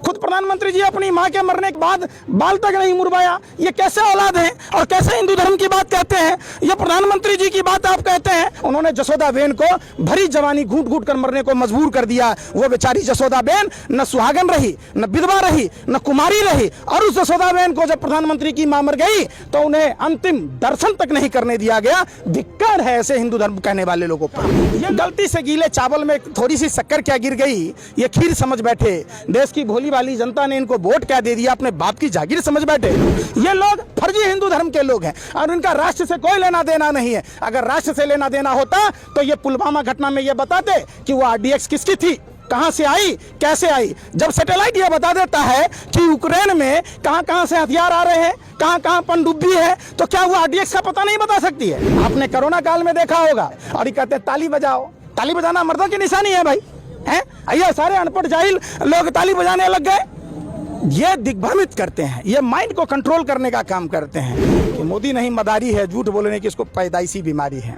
खुद प्रधानमंत्री जी अपनी मां के मरने के बाद बाल तक नहीं मुड़वाया। ये कैसे औलाद है और कैसे हिंदू धर्म की बात कहते हैं? ये प्रधानमंत्री जी की बात आप कहते हैं? उन्होंने जसोदाबेन को भरी जवानी घूट घूट कर मरने को मजबूर कर दिया। वो बेचारी जसोदाबेन न सुहागन रही, न विधवा रही, न कुमारी रही, और उस जसोदाबेन को जब प्रधानमंत्री की मां मर गई तो उन्हें अंतिम दर्शन तक नहीं करने दिया गया। धिक्कार है ऐसे हिंदू धर्म कहने वाले लोगों पर। ये गलती से गीले चावल में थोड़ी सी शक्कर क्या गिर गई, ये खीर समझ बैठे। देश की भोली भाली जनता ने इनको वोट क्या दे दिया, अपने बाप की जागीर समझ बैठे। ये लोग फर्जी हिंदू धर्म के लोग हैं और उनका राष्ट्र से कोई लेना देना नहीं है। अगर राष्ट्र से लेना देना होता तो ये पुलवामा घटना में ये बताते कि वो RDX किसकी थी, कहां से आई, कैसे आई। जब सैटेलाइट ये बता देता है कि यूक्रेन में कहां से हथियार आ रहे हैं, कहां पनडुब्बी है, तो क्या वो RDX का पता नहीं बता सकती है? आपने कोरोना काल में देखा होगा। और ये कहते हैं ताली बजाओ। ताली बजाना मर्दों की निशानी है भाई, हैं? आइए सारे अनपढ़ जाहिल लोग ताली बजाने लग गए। ये दिग्भ्रमित करते हैं, ये माइंड को कंट्रोल करने का काम करते हैं कि मोदी नहीं मदारी है, झूठ बोलने की इसको पैदाइशी बीमारी है।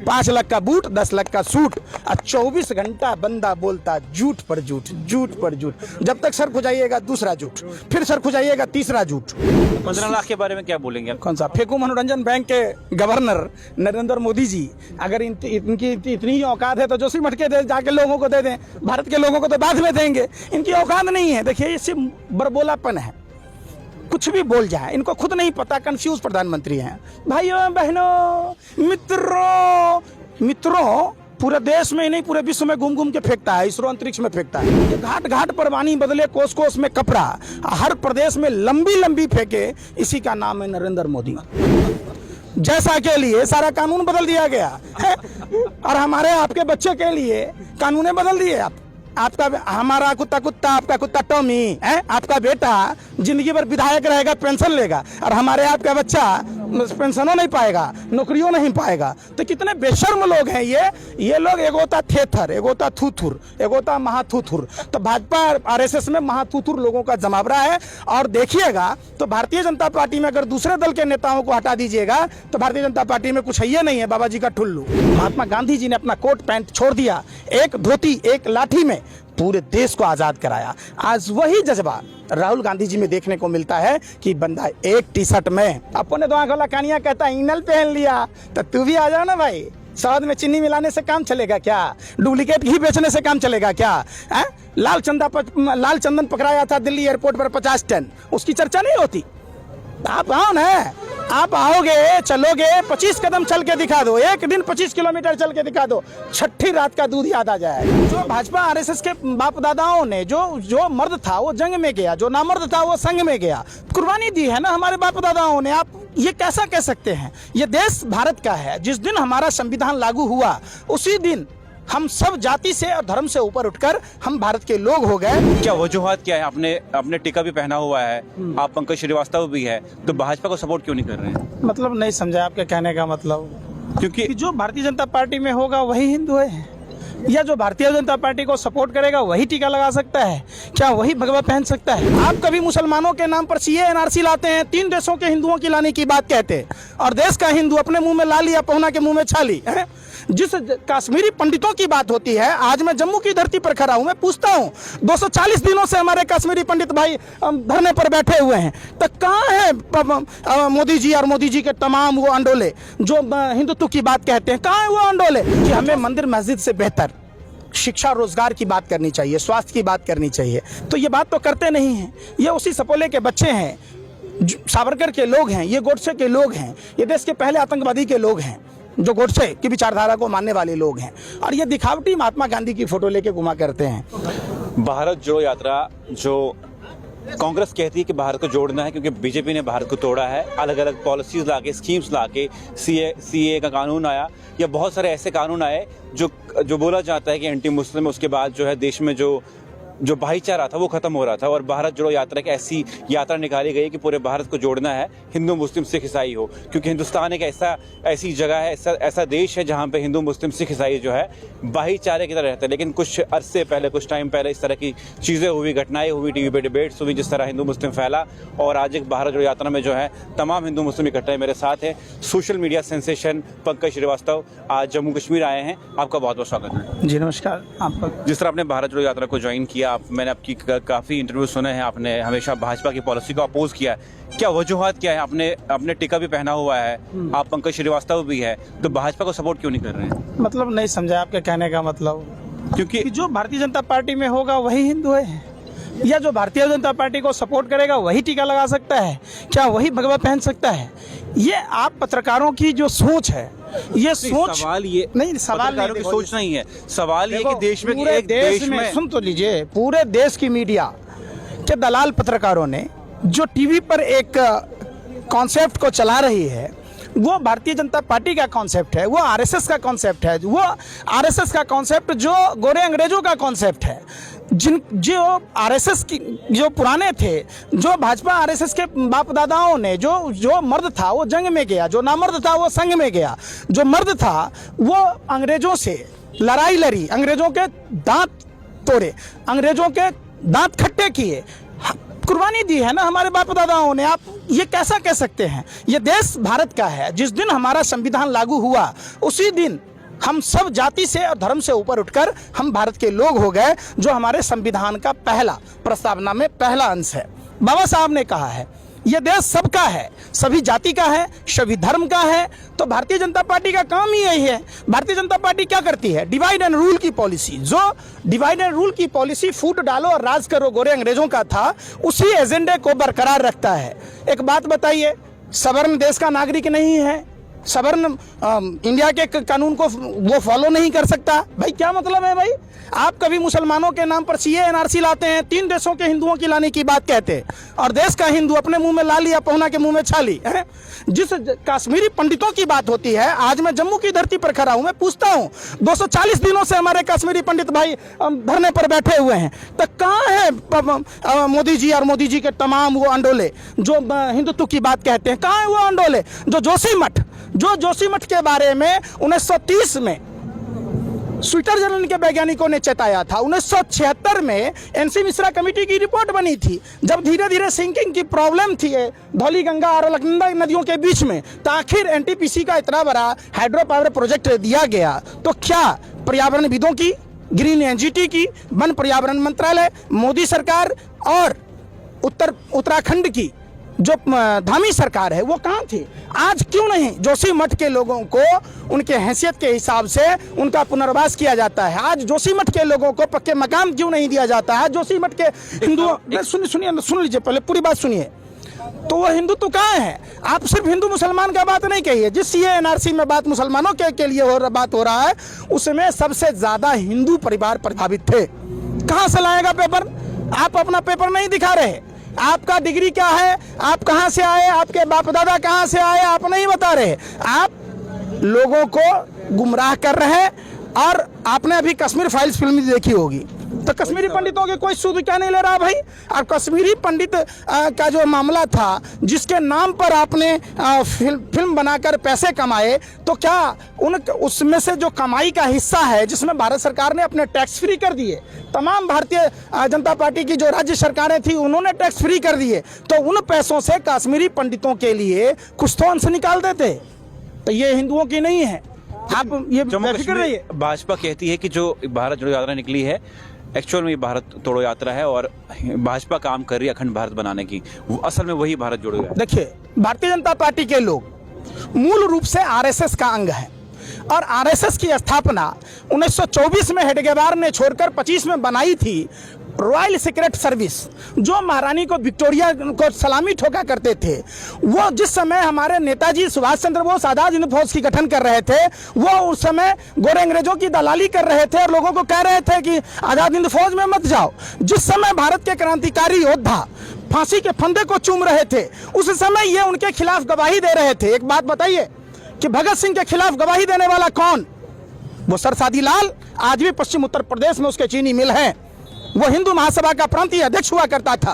5 लाख का बूट, 10 लाख का सूट, और 24 घंटा बंदा बोलता झूठ पर झूठ, झूठ पर झूठ। जब तक सर खुजाइएगा दूसरा झूठ, फिर सर खुजाइएगा तीसरा झूठ। 15 लाख के बारे में क्या बोलेंगे? कौन सा? फेकू मनोरंजन बैंक के गवर्नर नरेंद्र मोदी जी, अगर इनकी इतनी औकात है तो जोशी मटके दे जाके लोगों को दे दें, भारत के लोगों को तो बाद में देंगे। इनकी औकात नहीं है। देखिए ये सिर्फ बरबोलापन है, कुछ भी बोल जाए, इनको खुद नहीं पता, कंफ्यूज प्रधानमंरी हैं। भाइयों बहनों मित्रों पूरे देश में ही नहीं पूरे विश्व में घूम घूम के फेंकता है, इसरो अंतरिक्ष में फेंकता है। घाट घाट पर वाणी बदले, कोस कोस में कपड़ा, हर प्रदेश में लंबी लंबी फेंके, इसी का नाम है नरेंद्र मोदी। जैसा के लिए सारा कानून बदल दिया गया है और हमारे आपके बच्चे के लिए कानून बदल दिए। आपका हमारा कुत्ता कुत्ता, आपका कुत्ता टॉमी है, आपका बेटा जिंदगी भर विधायक रहेगा, पेंशन लेगा, और हमारे आपका बच्चा पेंशनों नहीं पाएगा, नौकरियों नहीं पाएगा। तो कितने बेशर्म लोग हैं ये लोग। एगोता थेथर, एगोता थूथुर, एगोता महाथूथुर। तो भाजपा RSS में महाथूथुर लोगों का जमावड़ा है। और देखिएगा तो भारतीय जनता पार्टी में अगर दूसरे दल के नेताओं को हटा दीजिएगा तो भारतीय जनता पार्टी में कुछ है ही नहीं है, बाबा जी का ठुल्लू। महात्मा गांधी जी ने अपना कोट पैंट छोड़ दिया, एक धोती एक लाठी में पूरे देश को आजाद कराया। आज वही जज्बा राहुल गांधी जी में देखने को मिलता है कि बंदा एक टी-शर्ट में अपने दो आंखों कानिया कहता है इनल पहन लिया, तो तू भी आ जाओ ना भाई। शहद में चीनी मिलाने से काम चलेगा क्या? डुप्लीकेट घी बेचने से काम चलेगा क्या? लाल चंदन पकड़ाया था दिल्ली एयरपोर्ट पर 50 टन, उसकी चर्चा नहीं होती। आप आओ ना, आप आओगे, चलोगे, 25 कदम चल के दिखा दो, एक दिन 25 किलोमीटर चल के दिखा दो, छठी रात का दूध याद आ जाए। जो भाजपा RSS के बाप दादाओं ने जो मर्द था वो जंग में गया, जो नामर्द था वो संग में गया, कुर्बानी दी है ना हमारे बाप दादाओं ने। आप ये कैसा कह सकते हैं? ये देश भारत का है। जिस दिन हमारा संविधान लागू हुआ उसी दिन हम सब जाति से और धर्म से ऊपर उठकर हम भारत के लोग हो गए। क्या वजूहत क्या है? आपने टीका भी पहना हुआ है, आप पंकज श्रीवास्तव भी है, तो भाजपा को सपोर्ट क्यों नहीं कर रहे हैं? मतलब नहीं समझा आपके कहने का मतलब। क्योंकि जो भारतीय जनता पार्टी में होगा वही हिंदू है, या जो भारतीय जनता पार्टी को सपोर्ट करेगा वही टीका लगा सकता है? क्या वही भगवा पहन सकता है? आप कभी मुसलमानों के नाम पर CA NRC लाते हैं, 3 देशों के हिंदुओं की लाने की बात कहते हैं, और देश का हिंदू अपने मुंह में लाली या पहुना के मुंह में छाली है। जिस कश्मीरी पंडितों की बात होती है, आज मैं जम्मू की धरती पर खड़ा हूं, मैं पूछता हूं 240 दिनों से हमारे कश्मीरी पंडित भाई धरने पर बैठे हुए हैं, तो कहां है मोदी जी और मोदी जी के तमाम वो अंडोले जो हिंदुत्व की बात कहते हैं? कहां है वो अंडोले कि हमें मंदिर मस्जिद से बेहतर शिक्षा रोजगार की बात करनी चाहिए, स्वास्थ्य की बात करनी चाहिए? तो ये बात तो करते नहीं हैं। ये उसी सपोले के बच्चे हैं, सावरकर के लोग हैं, ये गोडसे के लोग हैं, ये देश के पहले आतंकवादी के लोग हैं, जो गोडसे की विचारधारा को मानने वाले लोग हैं। और ये दिखावटी महात्मा गांधी की फोटो लेके घुमा करते हैं। भारत जोड़ो यात्रा जो कांग्रेस कहती है कि भारत को जोड़ना है क्योंकि बीजेपी ने भारत को तोड़ा है, अलग अलग पॉलिसीज लाके, स्कीम्स लाके, CA का कानून आया, या बहुत सारे ऐसे कानून आए जो बोला जाता है कि एंटी मुस्लिम, उसके बाद जो है देश में जो भाईचारा था वो खत्म हो रहा था। और भारत जोड़ो यात्रा की ऐसी यात्रा निकाली गई कि पूरे भारत को जोड़ना है, हिंदू मुस्लिम सिख ईसाई हो, क्योंकि हिंदुस्तान एक ऐसी जगह है, ऐसा देश है जहाँ पे हिंदू मुस्लिम सिख ईसाई जो है भाईचारे की तरह रहते हैं। लेकिन कुछ अरसे पहले, कुछ टाइम पहले इस तरह की चीज़ें हुई, घटनाएं हुई, टीवी पे डिबेट्स हुई, जिस तरह हिंदू मुस्लिम फैला। और आज एक भारत जोड़ो यात्रा में जो है तमाम हिंदू मुस्लिम इकट्ठे मेरे साथ हैं। Social media sensation Pankaj Shrivastava आज जम्मू कश्मीर आए हैं, आपका बहुत बहुत स्वागत है। जी नमस्कार। आपका जिस तरह आपने भारत जोड़ो यात्रा को ज्वाइन किया, मैंने आपकी काफ़ी इंटरव्यू सुने हैं, आपने हमेशा भाजपा की पॉलिसी को अपोज किया है। क्या वजूहत क्या है? आपने टिका भी पहना हुआ है, आप पंकज श्रीवास्तव भी है, तो भाजपा को सपोर्ट क्यों नहीं कर रहे हैं? मतलब नहीं समझा आपके कहने का मतलब। क्योंकि कि जो भारतीय जनता पार्टी में होगा वही हिंदू है, या जो भारतीय जनता पार्टी को सपोर्ट करेगा वही टीका लगा सकता है, क्या वही भगवा पहन सकता है? ये आप पत्रकारों की जो सोच है, ये सोच सवाल ये नहीं, सवाल पत्रकारों की देखो, सोच नहीं है, सवाल ये कि देश में पूरे एक देश में सुन तो लीजिए, पूरे देश की मीडिया के दलाल पत्रकारों ने जो टीवी पर एक कॉन्सेप्ट को चला रही है, वो भारतीय जनता पार्टी का कॉन्सेप्ट है, वो आरएसएस का कॉन्सेप्ट है, वो आरएसएस का कॉन्सेप्ट जो गोरे अंग्रेजों का कॉन्सेप्ट है। जो आरएसएस की जो पुराने थे, जो भाजपा आरएसएस के बाप दादाओं ने जो मर्द था वो जंग में गया, जो नामर्द था वो संग में गया, जो मर्द था वो अंग्रेजों से लड़ाई लड़ी, अंग्रेजों के दांत तोड़े, अंग्रेजों के दांत खट्टे किए, कुर्बानी दी है ना हमारे बाप दादाओं ने। आप ये कैसा कह सकते हैं? ये देश भारत का है। जिस दिन हमारा संविधान लागू हुआ उसी दिन हम सब जाति से और धर्म से ऊपर उठकर हम भारत के लोग हो गए, जो हमारे संविधान का पहला प्रस्तावना में पहला अंश है। बाबा साहब ने कहा है ये देश सबका है, सभी जाति का है, सभी धर्म का है। तो भारतीय जनता पार्टी का काम ही यही है। भारतीय जनता पार्टी क्या करती है? डिवाइड एंड रूल की पॉलिसी, जो डिवाइड एंड रूल की पॉलिसी फूट डालो और राज करो गोरे अंग्रेजों का था, उसी एजेंडे को बरकरार रखता है। एक बात बताइए, सवर्ण देश का नागरिक नहीं है, सवर्ण इंडिया के कानून को वो फॉलो नहीं कर सकता? भाई क्या मतलब है भाई? आप कभी मुसलमानों के नाम पर सीए एनआरसी लाते हैं, 3 देशों के हिंदुओं की लाने की बात कहते हैं, और देश का हिंदू अपने मुंह में ला लिया, पहुना के मुंह में छाली है। जिस कश्मीरी पंडितों की बात होती है, आज मैं जम्मू की धरती पर खड़ा हूं, मैं पूछता हूं 240 दिनों से हमारे कश्मीरी पंडित भाई धरने पर बैठे हुए हैं, तो कहां है मोदी जी और मोदी जी के तमाम वो अंडोले जो हिंदुत्व की बात कहते हैं? कहां है वो अंडोले? जो जोशीमठ के बारे में 1930 में स्विट्जरलैंड के वैज्ञानिकों ने चेताया था, 1976 में एनसी मिश्रा कमेटी की रिपोर्ट बनी थी, जब धीरे धीरे सिंकिंग की प्रॉब्लम थी धौली गंगा और अलकनंदा नदियों के बीच में, तो आखिर एनटीपीसी का इतना बड़ा हाइड्रो पावर प्रोजेक्ट दिया गया। तो क्या पर्यावरणविदों की, ग्रीन एनजीटी की, वन पर्यावरण मंत्रालय, मोदी सरकार और उत्तराखंड की जो धामी सरकार है वो कहाँ थी? आज क्यों नहीं जोशीमठ के लोगों को उनके हैसियत के हिसाब से उनका पुनर्वास किया जाता है? आज जोशीमठ के लोगों को पक्के मकान क्यों नहीं दिया जाता है? जोशीमठ के हिंदुओं, सुन लीजिए, पहले पूरी बात सुनिए। तो वो हिंदू तो कहाँ है? आप सिर्फ हिंदू मुसलमान का बात नहीं कहिए। जिस सीए एनआरसी में बात मुसलमानों के लिए बात हो रहा है, उसमें सबसे ज्यादा हिंदू परिवार प्रभावित थे। कहाँ से लाएगा पेपर? आप अपना पेपर नहीं दिखा रहे। आपका डिग्री क्या है, आप कहां से आए, आपके बाप दादा कहां से आए, आप नहीं बता रहे। आप लोगों को गुमराह कर रहे हैं। और आपने अभी कश्मीर फाइल्स फिल्म देखी होगी, तो कश्मीरी पंडितों के कोई सूद क्या नहीं ले रहा भाई। और कश्मीरी पंडित का जो मामला था, जिसके नाम पर आपने फिल्म बनाकर पैसे कमाए, तो क्या उसमें से जो कमाई का हिस्सा है, जिसमें भारत सरकार ने अपने टैक्स फ्री कर दिए, तमाम भारतीय जनता पार्टी की जो राज्य सरकारें थी उन्होंने टैक्स फ्री कर दिए, तो उन पैसों से कश्मीरी पंडितों के लिए कुछ तो अंश निकाल देते। तो ये हिंदुओं की नहीं है। आप ये बेफिक्र रहिए। भाजपा कहती है कि जो भारत जोड़ो यात्रा निकली है, एक्चुअल में ये भारत तोड़ो यात्रा है और भाजपा काम कर रही है अखंड भारत बनाने की, वो असल में वही भारत जोड़ो यात्रा। देखिए, भारतीय जनता पार्टी के लोग मूल रूप से आरएसएस का अंग है, और आरएसएस की स्थापना 1924 में हेडगेवार ने छोड़कर 25 में बनाई थी रॉयल सीक्रेट सर्विस, जो महारानी को विक्टोरिया को सलामी ठोका करते थे। वो जिस समय हमारे नेताजी सुभाष चंद्र बोस आजाद हिंद फौज की गठन कर रहे थे, वो उस समय गोरे अंग्रेजों की दलाली कर रहे थे और लोगों को कह रहे थे कि आजाद हिंद फौज में मत जाओ। जिस समय भारत के क्रांतिकारी योद्धा फांसी के फंदे को चूम रहे थे, उस समय ये उनके खिलाफ गवाही दे रहे थे। एक बात बताइए कि भगत सिंह के खिलाफ गवाही देने वाला कौन? वो सर सादी लाल, आज भी पश्चिम उत्तर प्रदेश में उसके चीनी मिल है। वो हिंदू महासभा का प्रांतीय अध्यक्ष हुआ करता था।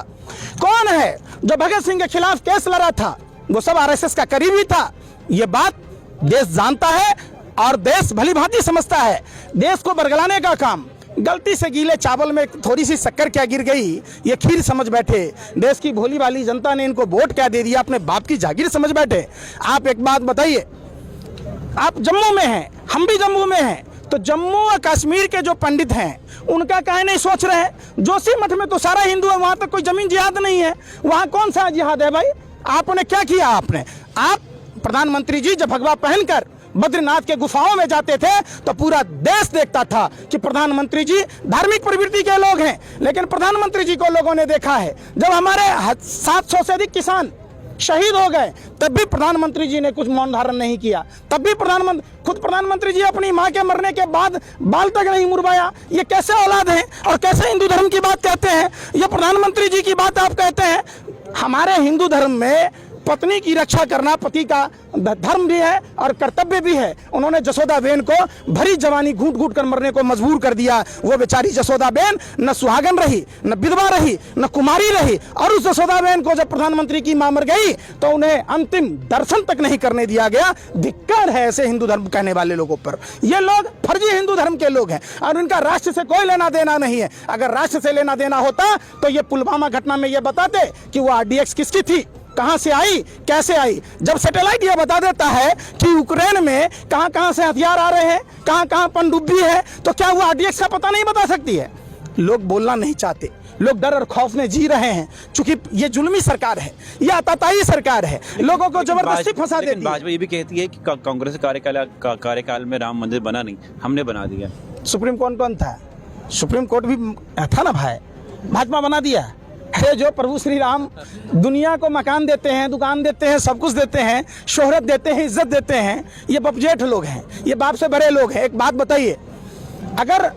कौन है जो भगत सिंह के खिलाफ केस लड़ा था? वो सब आरएसएस का करीबी था। ये बात देश जानता है और देश भली भांति समझता है। देश को बरगलाने का काम, गलती से गीले चावल में थोड़ी सी शक्कर क्या गिर गई, ये खीर समझ बैठे। देश की भोली भाली जनता ने इनको वोट क्या दे दिया, अपने बाप की जागीर समझ बैठे। आप एक बात बताइए, आप जम्मू में हैं, हम भी जम्मू में हैं, तो जम्मू और कश्मीर के जो पंडित हैं उनका काहे नहीं सोच रहे हैं? जोशी मठ में तो सारा हिंदू है, वहां तक कोई जमीन जिहाद नहीं है, वहां कौन सा जिहाद है भाई? आपने क्या किया? आप प्रधानमंत्री जी जब भगवा पहनकर बद्रीनाथ के गुफाओं में जाते थे तो पूरा देश देखता था कि प्रधानमंत्री जी धार्मिक प्रवृत्ति के लोग हैं। लेकिन प्रधानमंत्री जी को लोगों ने देखा है, जब हमारे 700 से अधिक किसान शहीद हो गए तब भी प्रधानमंत्री जी ने कुछ मौन धारण नहीं किया। तब भी खुद प्रधानमंत्री जी अपनी मां के मरने के बाद बाल तक नहीं मुड़वाया। ये कैसे औलाद हैं और कैसे हिंदू धर्म की बात कहते हैं? ये प्रधानमंत्री जी की बात आप कहते हैं? हमारे हिंदू धर्म में पत्नी की रक्षा करना पति का धर्म भी है और कर्तव्य भी है। उन्होंने जसोदा बेन को भरी जवानी घूट घूट कर मरने को मजबूर कर दिया। वो बेचारी जसोदा बेन न सुहागन रही, न विधवा रही, न कुमारी रही। और उस जसोदा बेन को जब प्रधानमंत्री की मां मर गई तो उन्हें अंतिम दर्शन तक नहीं करने दिया गया। धिक्कार है ऐसे हिंदू धर्म कहने वाले लोगों पर। ये लोग फर्जी हिंदू धर्म के लोग हैं और उनका राष्ट्र से कोई लेना देना नहीं है। अगर राष्ट्र से लेना देना होता तो ये पुलवामा घटना में ये बताते कि वो RDX किसकी थी, कहां से आई, कैसे आई। जब सैटेलाइट ये बता देता है कि यूक्रेन में कहां कहां से हथियार आ रहे हैं, कहां कहां पनडुब्बी है, तो क्या वो RDX का पता नहीं बता सकती है? लोग बोलना नहीं चाहते, लोग डर और खौफ में जी रहे हैं क्योंकि ये जुल्मी सरकार है, ये आतताई सरकार है, लोगों को जबरदस्ती फंसा देती है। भाजपा ये भी कहती है कि कांग्रेस कार्यकाल में राम मंदिर बना नहीं, हमने बना दिया। सुप्रीम कोर्ट कौन था? सुप्रीम कोर्ट भी था ना भाई, भाजपा बना दिया। अरे जो प्रभु श्री राम दुनिया को मकान देते हैं, दुकान देते हैं, सब कुछ देते हैं, शोहरत देते हैं, इज्जत देते हैं, ये बपजेठ लोग हैं, ये बाप से बड़े लोग हैं। एक बात बताइए, अगर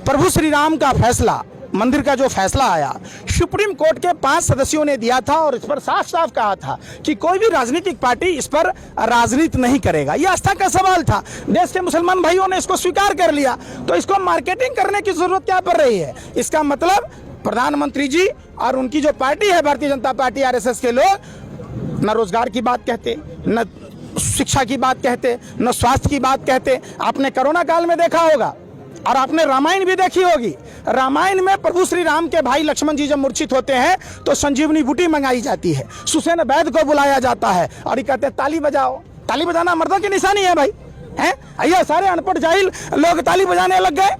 प्रभु श्री राम का फैसला, मंदिर का जो फैसला आया, सुप्रीम कोर्ट के 5 सदस्यों ने दिया था और इस पर साफ साफ कहा था कि कोई भी राजनीतिक पार्टी इस पर राजनीति नहीं करेगा। यह आस्था का सवाल था। देश के मुसलमान भाइयों ने इसको स्वीकार कर लिया, तो इसको मार्केटिंग करने की जरूरत क्या पड़ रही है? इसका मतलब प्रधानमंत्री जी और उनकी जो पार्टी है भारतीय जनता पार्टी RSS के लोग न रोजगार की बात कहते, न शिक्षा की बात कहते, न स्वास्थ्य की बात कहते। आपने कोरोना काल में देखा होगा और आपने रामायण भी देखी होगी। रामायण में प्रभु श्री राम के भाई लक्ष्मण जी जब मूर्छित होते हैं तो संजीवनी बूटी मंगाई जाती है, सुसेन वैद्य को बुलाया जाता है और ये कहते हैं ताली बजाओ। ताली बजाना मर्दों की निशानी है भाई, हैं? ये सारे अनपढ़ जाहिल लोग ताली बजाने लग गए।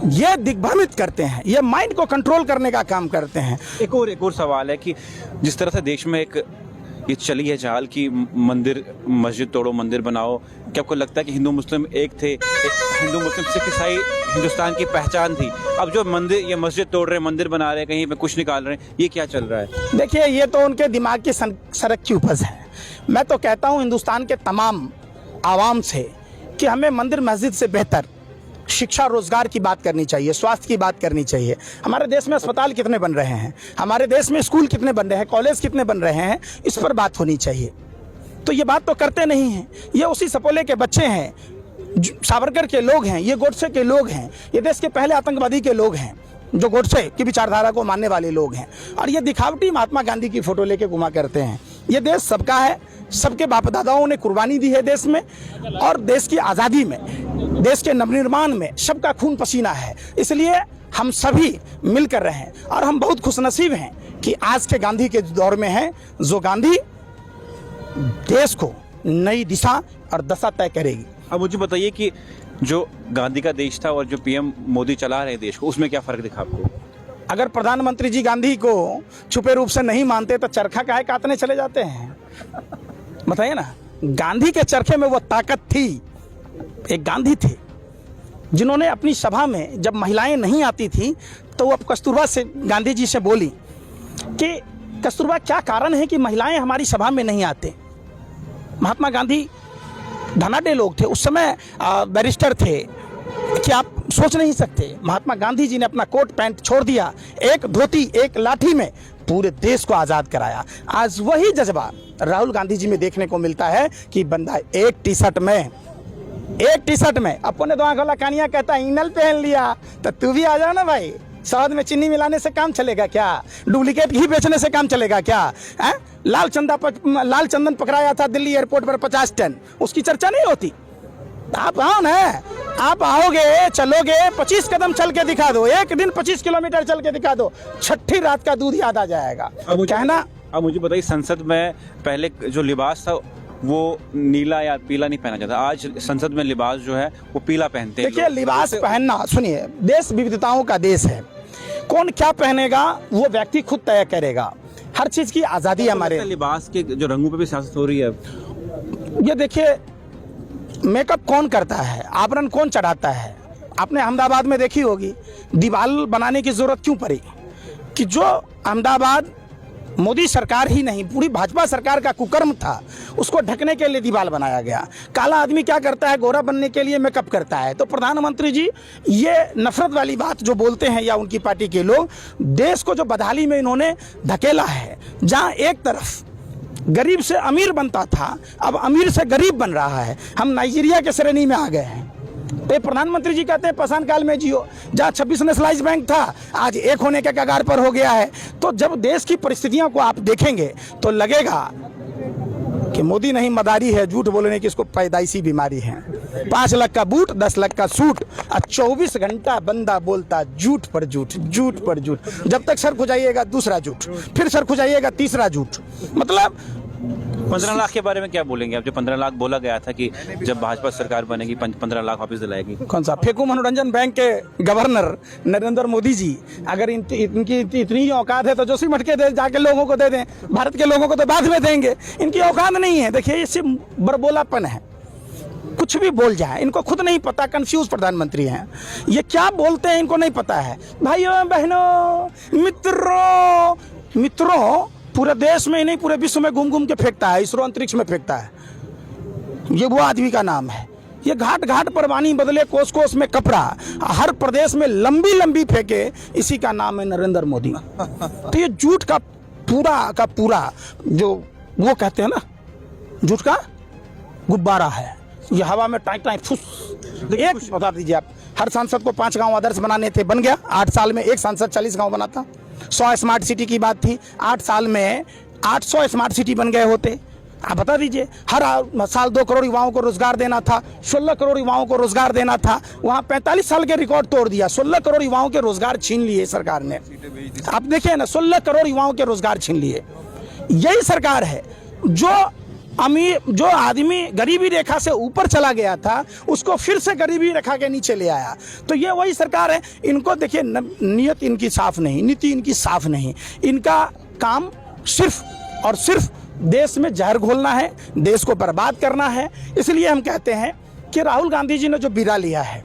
ये दिग्भ्रमित करते हैं, ये माइंड को कंट्रोल करने का काम करते हैं। एक और सवाल है कि जिस तरह से देश में एक ये चली है चाल कि मंदिर, मस्जिद तोड़ो मंदिर बनाओ, क्या आपको लगता है कि हिंदू मुस्लिम एक थे, हिंदू मुस्लिम सिख ईसाई हिंदुस्तान की पहचान थी, अब जो मंदिर, ये मस्जिद तोड़ रहे हैं, मंदिर बना रहे हैं, कहीं पे कुछ निकाल रहे हैं, ये क्या चल रहा है? देखिए, ये तो उनके दिमाग की सड़क की उपज है। मैं तो कहता हूँ हिंदुस्तान के तमाम आवाम से कि हमें मंदिर मस्जिद से बेहतर शिक्षा रोजगार की बात करनी चाहिए, स्वास्थ्य की बात करनी चाहिए। हमारे देश में अस्पताल कितने बन रहे हैं, हमारे देश में स्कूल कितने बन रहे हैं, कॉलेज कितने बन रहे हैं, इस पर बात होनी चाहिए। तो ये बात तो करते नहीं हैं। ये उसी सपोले के बच्चे हैं, सावरकर के लोग हैं, ये गोडसे के लोग हैं, ये देश के पहले आतंकवादी के लोग हैं जो गोडसे की विचारधारा को मानने वाले लोग हैं। और ये दिखावटी महात्मा गांधी की फोटो लेके घुमा करते हैं। ये देश सबका है, सबके बाप दादाओं ने कुर्बानी दी है देश में, और देश की आज़ादी में, देश के नवनिर्माण में सबका खून पसीना है। इसलिए हम सभी मिलकर रहें और हम बहुत खुशनसीब हैं कि आज के गांधी के दौर में हैं, जो गांधी देश को नई दिशा और दशा तय करेगी। अब मुझे बताइए कि जो गांधी का देश था और जो PM मोदी चला रहे हैं देश को, उसमें क्या फर्क दिखा आपको? अगर प्रधानमंत्री जी गांधी को छुपे रूप से नहीं मानते तो चरखा काहे काटने चले जाते हैं? बताइए ना, गांधी के चरखे में वो ताकत थी। एक गांधी थे जिन्होंने अपनी सभा में जब महिलाएं नहीं आती थी तो वो कस्तूरबा से, गांधी जी से बोली कि कस्तूरबा क्या कारण है कि महिलाएं हमारी सभा में नहीं आते? महात्मा गांधी धनाढ्य लोग थे, उस समय बैरिस्टर थे कि आप सोच नहीं सकते। महात्मा गांधी जी ने अपना कोट पैंट छोड़ दिया, एक धोती एक लाठी में पूरे देश को आज़ाद कराया। आज वही जज्बा राहुल गांधी जी में देखने को मिलता है कि बंदा एक टी शर्ट में अपने दो आंखों कानिया कहता इनल पहन लिया, तो तू भी आ जाओ ना भाई। शहद में चीनी मिलाने से काम चलेगा क्या? डुप्लीकेट घी बेचने से काम चलेगा क्या? लाल चंदन पकड़ाया था दिल्ली एयरपोर्ट पर 50 टन, उसकी चर्चा नहीं होती। आप आओ ना, आप आओगे, चलोगे, 25 कदम चल के दिखा दो, एक दिन 25 किलोमीटर चल के दिखा दो, छठी रात का दूध याद आ जाएगा। अब मुझे बताइए, संसद में पहले जो लिबास था वो नीला या पीला नहीं पहना जाता। आज संसद में लिबास जो है वो पीला पहनते हैं। देखिए, लिबास पहनना, सुनिए, देश विविधताओं का देश है। कौन क्या पहनेगा वो व्यक्ति खुद तय करेगा। हर चीज की आजादी हमारे। लिबास के जो रंगों पे भी सियासत हो रही है। ये देखिए, मेकअप कौन करता है, आवरण कौन चढ़ाता है। आपने अहमदाबाद में देखी होगी, दीवार बनाने की जरूरत क्यों पड़ी कि जो अहमदाबाद मोदी सरकार ही नहीं, पूरी भाजपा सरकार का कुकर्म था, उसको ढकने के लिए दीवार बनाया गया। काला आदमी क्या करता है, गोरा बनने के लिए मेकअप करता है। तो प्रधानमंत्री जी ये नफरत वाली बात जो बोलते हैं या उनकी पार्टी के लोग, देश को जो बदहाली में इन्होंने धकेला है, जहां एक तरफ गरीब से अमीर बनता था, अब अमीर से गरीब बन रहा है। हम नाइजीरिया के श्रेणी में आ गए हैं। तो प्रधानमंत्री जी कहते हैं पाषाण काल में जियो, जहाँ 26 नेशनलाइज बैंक था आज एक होने के कगार पर हो गया है। तो जब देश की परिस्थितियों को आप देखेंगे तो लगेगा कि मोदी नहीं मदारी है, झूठ बोलने की इसको पैदाइशी बीमारी है। 5 लाख का बूट, 10 लाख का सूट और 24 घंटा बंदा बोलता झूठ पर झूठ, झूठ पर झूठ। जब तक सर खुजाइएगा दूसरा झूठ, फिर सर खुजाइएगा तीसरा झूठ। मतलब 15 लाख के बारे में क्या बोलेंगे आप? जो 15 लाख बोला गया था कि जब भाजपा सरकार बनेगी 15 लाख वापस दिलाएगी। कौन सा फेकू मनोरंजन बैंक के गवर्नर नरेंद्र मोदी जी, अगर इनकी इतनी औकात है तो जोशी मटके दे जाके लोगों को दे दें। भारत के लोगों को तो बाद में देंगे, इनकी औकात नहीं है। देखिए, ये सिर्फ बरबोलापन है, कुछ भी बोल जाए। इनको खुद नहीं पता, कंफ्यूज प्रधानमंत्री हैं। ये क्या बोलते हैं इनको नहीं पता है। भाइयों बहनों मित्रों, पूरे देश में ही नहीं पूरे विश्व में घूम घूम के फेंकता है, इसरो अंतरिक्ष में फेंकता है। ये वो आदमी का नाम है। ये घाट घाट पर पानी बदले, कोस कोस में कपड़ा, हर प्रदेश में लंबी लंबी फेंके, इसी का नाम है नरेंद्र मोदी। तो ये झूठ का पूरा जो वो कहते हैं ना, झूठ का गुब्बारा है। ये हवा में टाइट टाइट फुस। एक बता दीजिए आप, हर सांसद को 5 गांव आदर्श बनाने थे, बन गया। 8 साल में एक सांसद 40 गांव बनाता। 100 स्मार्ट सिटी की बात थी, 8 साल में 800 स्मार्ट सिटी बन गए होते। आप बता दीजिए, हर साल 2 करोड़ युवाओं को रोजगार देना था, 16 करोड़ युवाओं को रोजगार देना था। वहाँ 45 साल के रिकॉर्ड तोड़ दिया, 16 करोड़ युवाओं के रोजगार छीन लिए सरकार ने। आप देखिए ना, 16 करोड़ युवाओं के रोजगार छीन लिए। यही सरकार है जो आदमी गरीबी रेखा से ऊपर चला गया था, उसको फिर से गरीबी रेखा के नीचे ले आया। तो ये वही सरकार है। इनको देखिए, नीयत इनकी साफ नहीं, नीति इनकी साफ नहीं। इनका काम सिर्फ और सिर्फ देश में जहर घोलना है, देश को बर्बाद करना है। इसलिए हम कहते हैं कि राहुल गांधी जी ने जो बीड़ा लिया है,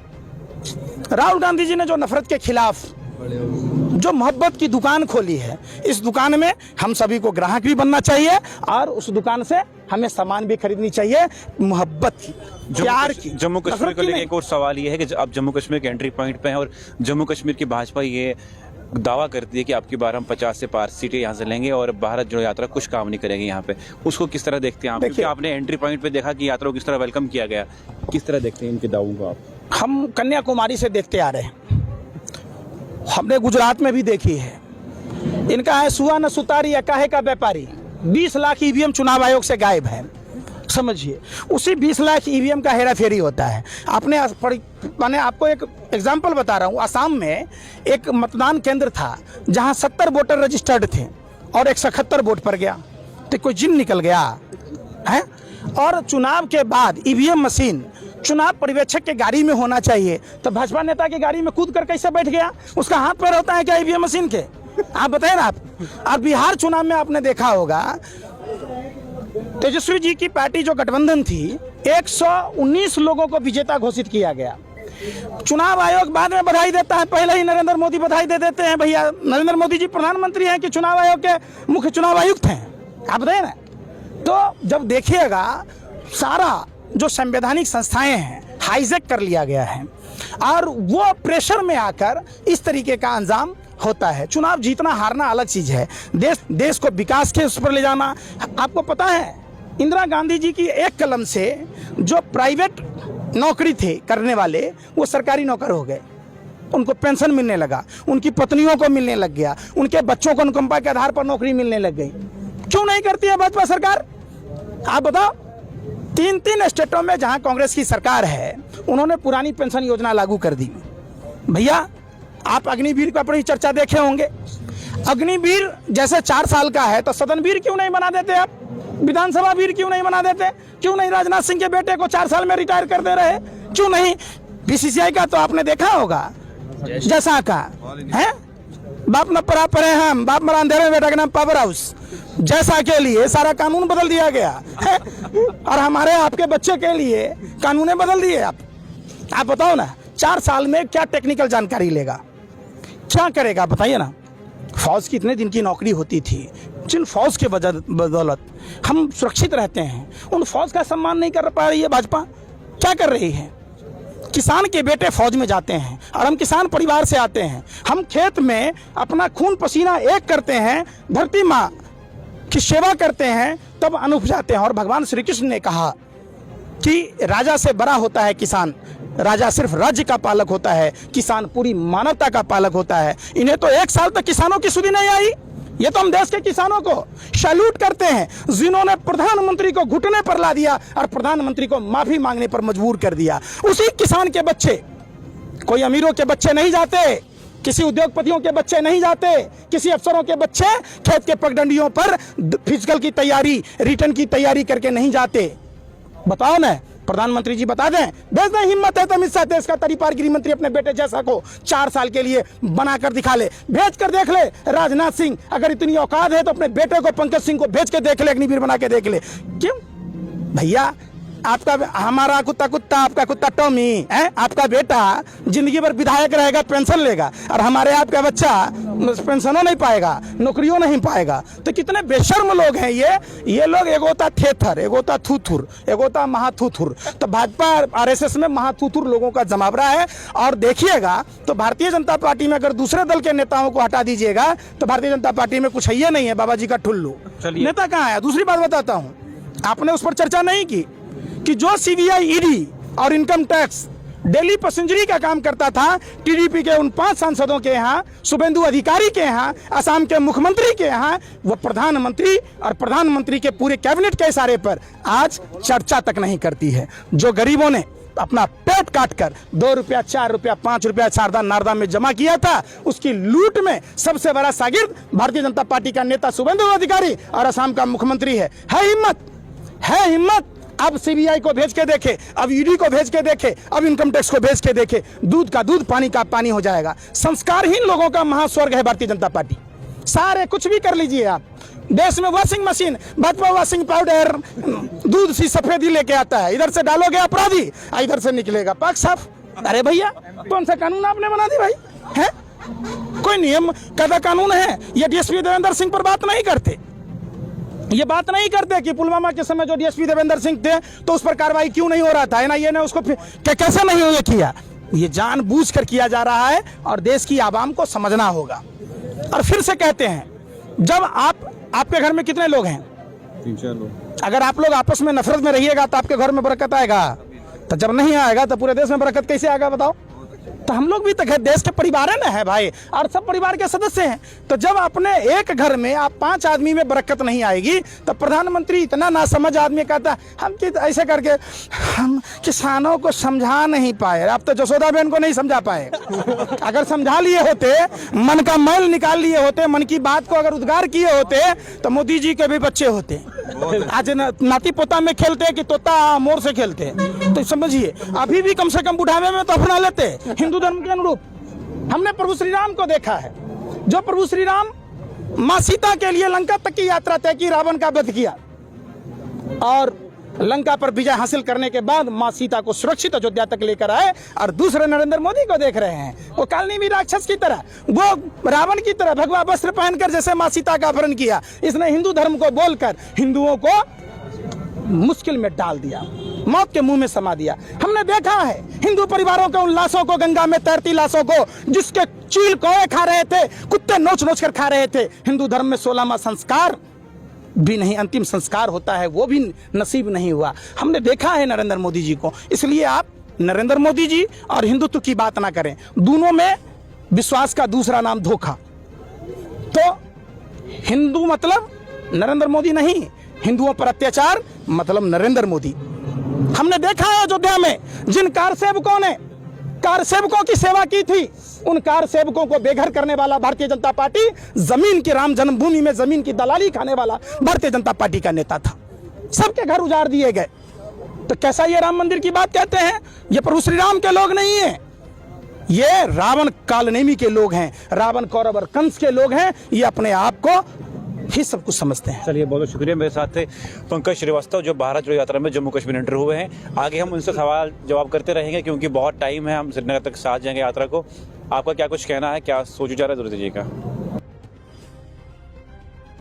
राहुल गांधी जी ने जो नफरत के खिलाफ जो मोहब्बत की दुकान खोली है, इस दुकान में हम सभी को ग्राहक भी बनना चाहिए और उस दुकान से हमें सामान भी खरीदनी चाहिए, मोहब्बत की, प्यार की। जम्मू कश्मीर को लेकर एक और सवाल ये है कि अब जम्मू कश्मीर के एंट्री पॉइंट पे हैं और जम्मू कश्मीर की भाजपा ये दावा करती है कि आपकी बार हम 50 से पार सीटें यहाँ से लेंगे और भारत जोड़ो यात्रा कुछ काम नहीं करेंगे यहाँ पे। उसको किस तरह देखते हैं आप? क्योंकि आपने एंट्री पॉइंट पे देखा कि यात्रा को किस तरह वेलकम किया गया, किस तरह देखते हैं इनके दावों को आप? हम कन्याकुमारी से देखते आ रहे हैं, हमने गुजरात में भी देखी है। इनका है सुआ न सुतारी या काहे का व्यापारी। 20 लाख ईवीएम चुनाव आयोग से गायब है, समझिए। उसी 20 लाख ईवीएम का हेरा फेरी होता है। मैंने आपको एक एग्जाम्पल बता रहा हूँ। असम में एक मतदान केंद्र था जहाँ 70 वोटर रजिस्टर्ड थे और 171 वोट पर गया, तो कोई जिन निकल गया है। और चुनाव के बाद ईवीएम मशीन चुनाव पर्यवेक्षक के गाड़ी में होना चाहिए, तो भाजपा नेता की गाड़ी में कूद कर कैसे बैठ गया? उसका हाथ पैर होता है क्या ईवीएम मशीन के? आप बताएं ना। आप बिहार चुनाव में आपने देखा होगा, तेजस्वी जी की पार्टी जो गठबंधन थी, 119 लोगों को विजेता घोषित किया गया। चुनाव आयोग बाद में बधाई देता है, पहले ही नरेंद्र मोदी बधाई दे देते हैं। भैया, नरेंद्र मोदी जी प्रधानमंत्री हैं कि चुनाव आयोग के मुख्य चुनाव आयुक्त हैं? आप बताएं ना। तो जब देखिएगा, सारा जो संवैधानिक संस्थाएं हैं हाईजैक कर लिया गया है और वो प्रेशर में आकर इस तरीके का अंजाम होता है। चुनाव जीतना हारना अलग चीज है, देश को विकास के उस पर ले जाना। आपको पता है, इंदिरा गांधी जी की एक कलम से जो प्राइवेट नौकरी थे करने वाले, वो सरकारी नौकर हो गए। उनको पेंशन मिलने लगा, उनकी पत्नियों को मिलने लग गया, उनके बच्चों को अनुकंपा के आधार पर नौकरी मिलने लग गई। क्यों नहीं करती है भाजपा सरकार? आप बताओ। 3 स्टेटों में जहां कांग्रेस की सरकार है, उन्होंने पुरानी पेंशन योजना लागू कर दी। भैया, आप अग्निवीर का अपनी चर्चा देखे होंगे। अग्निवीर जैसे 4 साल का है तो सदनवीर क्यों नहीं बना देते आप? विधानसभा वीर क्यों नहीं बना देते? क्यों नहीं राजनाथ सिंह के बेटे को 4 साल में रिटायर कर दे रहे? क्यों नहीं? बीसीसीआई का तो आपने देखा होगा, जैसा का है, बाप न परा परे हम, बाप मरा अंधेरे में, बेटा के नाम पावर हाउस, जैसा के लिए सारा कानून बदल दिया गया है। और हमारे आपके बच्चे के लिए कानून बदल दिए। आप बताओ ना, 4 साल में क्या टेक्निकल जानकारी लेगा, क्या करेगा बताइए ना। फौज की इतने दिन की नौकरी होती थी, जिन फौज के बदौलत हम सुरक्षित रहते हैं, उन फौज का सम्मान नहीं कर पा रही है भाजपा। क्या कर रही है? किसान के बेटे फौज में जाते हैं और हम किसान परिवार से आते हैं, हम खेत में अपना खून पसीना एक करते हैं, धरती माँ की सेवा करते हैं, तब अन्न उपजाते हैं। और भगवान श्री कृष्ण ने कहा कि राजा से बड़ा होता है किसान, राजा सिर्फ राज्य का पालक होता है, किसान पूरी मानवता का पालक होता है। इन्हें तो 1 साल तक किसानों की सुधि नहीं आई। ये तो हम देश के किसानों को सैल्यूट करते हैं, जिन्होंने प्रधानमंत्री को घुटने पर ला दिया और प्रधानमंत्री को माफी मांगने पर मजबूर कर दिया। उसी किसान के बच्चे, कोई अमीरों के बच्चे नहीं जाते, किसी उद्योगपतियों के बच्चे नहीं जाते, किसी अफसरों के बच्चे खेत के पगडंडियों पर फिजिकल की तैयारी, रिटर्न की तैयारी करके नहीं जाते। बताओ ना, प्रधानमंत्री जी बता दें, भेज दें। हिम्मत है तो अमित शाह देश का तरीपार गृह मंत्री अपने बेटे जैसा को 4 साल के लिए बनाकर दिखा ले, भेज कर देख ले। राजनाथ सिंह अगर इतनी औकात है तो अपने बेटे को पंकज सिंह को भेज के देख ले, अग्निवीर बना के देख ले। क्यों भैया? आपका हमारा कुत्ता कुत्ता, आपका कुत्ता टॉमी है, आपका बेटा जिंदगी भर विधायक रहेगा, पेंशन लेगा, और हमारे आपका बच्चा पेंशनों नहीं पाएगा, नौकरियों नहीं पाएगा। तो कितने बेशर्म लोग हैं ये लोग। एगोता थेथर, एगोता थूथुर, एगोता महाथूथुर। तो भाजपा आरएसएस में महाथूथुर लोगों का जमावड़ा है। और देखिएगा तो भारतीय जनता पार्टी में अगर दूसरे दल के नेताओं को हटा दीजिएगा तो भारतीय जनता पार्टी में कुछ है ही नहीं है, बाबा जी का ठुल्लू। नेता कहाँ है? दूसरी बात बताता हूँ, आपने उस पर चर्चा नहीं की कि जो सीबीआई, ईडी और इनकम टैक्स दिल्ली पैसेंजरी का काम करता था, टीडीपी के उन 5 सांसदों के यहाँ, शुभेंदु अधिकारी के यहाँ, असम के मुख्यमंत्री के यहाँ, वो प्रधानमंत्री और प्रधानमंत्री के पूरे कैबिनेट के इशारे पर आज चर्चा तक नहीं करती है। जो गरीबों ने अपना पेट काटकर 2 रुपया, 4 रुपया, 5 रुपया शारदा नारदा में जमा किया था, उसकी लूट में सबसे बड़ा शागिर्द भारतीय जनता पार्टी का नेता शुभेंदु अधिकारी और असम का मुख्यमंत्री है। हिम्मत। अब सीबीआई को भेज के देखे, अब ईडी को भेज के देखे, अब इनकम टैक्स को भेज के देखे, दूध का दूध, पानी का पानी हो जाएगा। संस्कारहीन लोगों का महास्वर्ग है भारतीय जनता पार्टी। सारे कुछ भी कर लीजिए आप, देश में washing machine, Bhajpa washing powder, दूध सी सफेदी लेके आता है, इधर से डालोगे अपराधी, इधर से निकलेगा पाक साफ। अरे भैया, कौन सा कानून आपने बना दी भाई? है कोई नियम का कानून है? ये डीएसपी देवेंद्र सिंह पर बात नहीं करते, ये बात नहीं करते कि पुलवामा के समय जो डीएसपी देवेंद्र सिंह थे तो उस पर कार्रवाई क्यों नहीं हो रहा था, एनआईए ने उसको कैसे नहीं ये किया। ये जानबूझकर किया जा रहा है और देश की आवाम को समझना होगा। और फिर से कहते हैं, जब आपके घर में कितने लोग हैं? 3-4 लोग। अगर आप लोग आपस में नफरत में रहिएगा तो आपके घर में बरकत आएगा, तो जब नहीं आएगा तो पूरे देश में बरकत कैसे आएगा बताओ? तो हम लोग भी तो देश के परिवार है ना, है भाई, और सब परिवार के सदस्य हैं। तो जब अपने एक घर में आप 5 आदमी में बरकत नहीं आएगी, तो प्रधानमंत्री इतना नासमझ आदमी कहता हम कि ऐसे करके हम किसानों को समझा नहीं पाए। आप तो जसोदा बहन को नहीं समझा पाए। अगर समझा लिए होते, मन का मैल निकाल लिए होते, मन की बात को अगर उद्गार किए होते, तो मोदी जी के भी बच्चे होते। आज नाती पोता में खेलते कि तोता मोर से खेलते। तो समझिए, अभी भी कम से कम बुढ़ावे में तो अपना लेते हिंदू धर्म के अनुरूप। हमने प्रभु श्री राम को देखा है, जो प्रभु श्री राम मां सीता के लिए लंका तक की यात्रा तय की, रावण का वध किया, और लंका पर विजय हासिल करने के बाद मां सीता को सुरक्षित अयोध्या तक लेकर आए। और दूसरे नरेंद्र मोदी को देख रहे हैं, वो कालनी भी राक्षस की तरह, वो रावण की तरह भगवा वस्त्र पहनकर जैसे मां सीता का अपहरण किया। इसने हिंदू धर्म को बोलकर हिंदुओं को मुश्किल में डाल दिया, मौत के मुंह में समा दिया। हमने देखा है हिंदू परिवारों के उन लाशों को, गंगा में तैरती लाशों को, जिसके चील कौए खा रहे थे, कुत्ते नोच नोच कर खा रहे थे। हिंदू धर्म में 16वां संस्कार भी नहीं, अंतिम संस्कार होता है, वो भी नसीब नहीं हुआ। हमने देखा है नरेंद्र मोदी जी को। इसलिए आप नरेंद्र मोदी जी और हिंदुत्व की बात ना करें, दोनों में विश्वास का दूसरा नाम धोखा। तो हिंदू मतलब नरेंद्र मोदी नहीं, हिंदुओं पर अत्याचार मतलब नरेंद्र मोदी। हमने देखा है अयोध्या में जिन कार सेवकों ने कार सेवकों की सेवा की थी, उन कार सेवकों को बेघर करने वाला भारतीय जनता पार्टी, जमीन की, राम जन्मभूमि में जमीन की दलाली खाने वाला भारतीय जनता पार्टी का नेता था। सबके घर उजाड़ दिए गए। तो कैसा ये राम मंदिर की बात कहते हैं? ये प्रभु श्री राम के लोग नहीं है, ये रावण कालनेमी के लोग हैं, रावण कौरव और कंस के लोग हैं। ये अपने आप को ही सब कुछ समझते हैं। चलिए, बहुत बहुत शुक्रिया। मेरे साथ थे पंकज श्रीवास्तव, जो भारत जोड़ो यात्रा में जम्मू कश्मीर एंटर हुए हैं। आगे हम उनसे सवाल जवाब करते रहेंगे क्योंकि बहुत टाइम है, हम श्रीनगर तक साथ जाएंगे यात्रा को। आपका क्या कुछ कहना है, क्या सोच विचार है, जरूर दीजिएगा।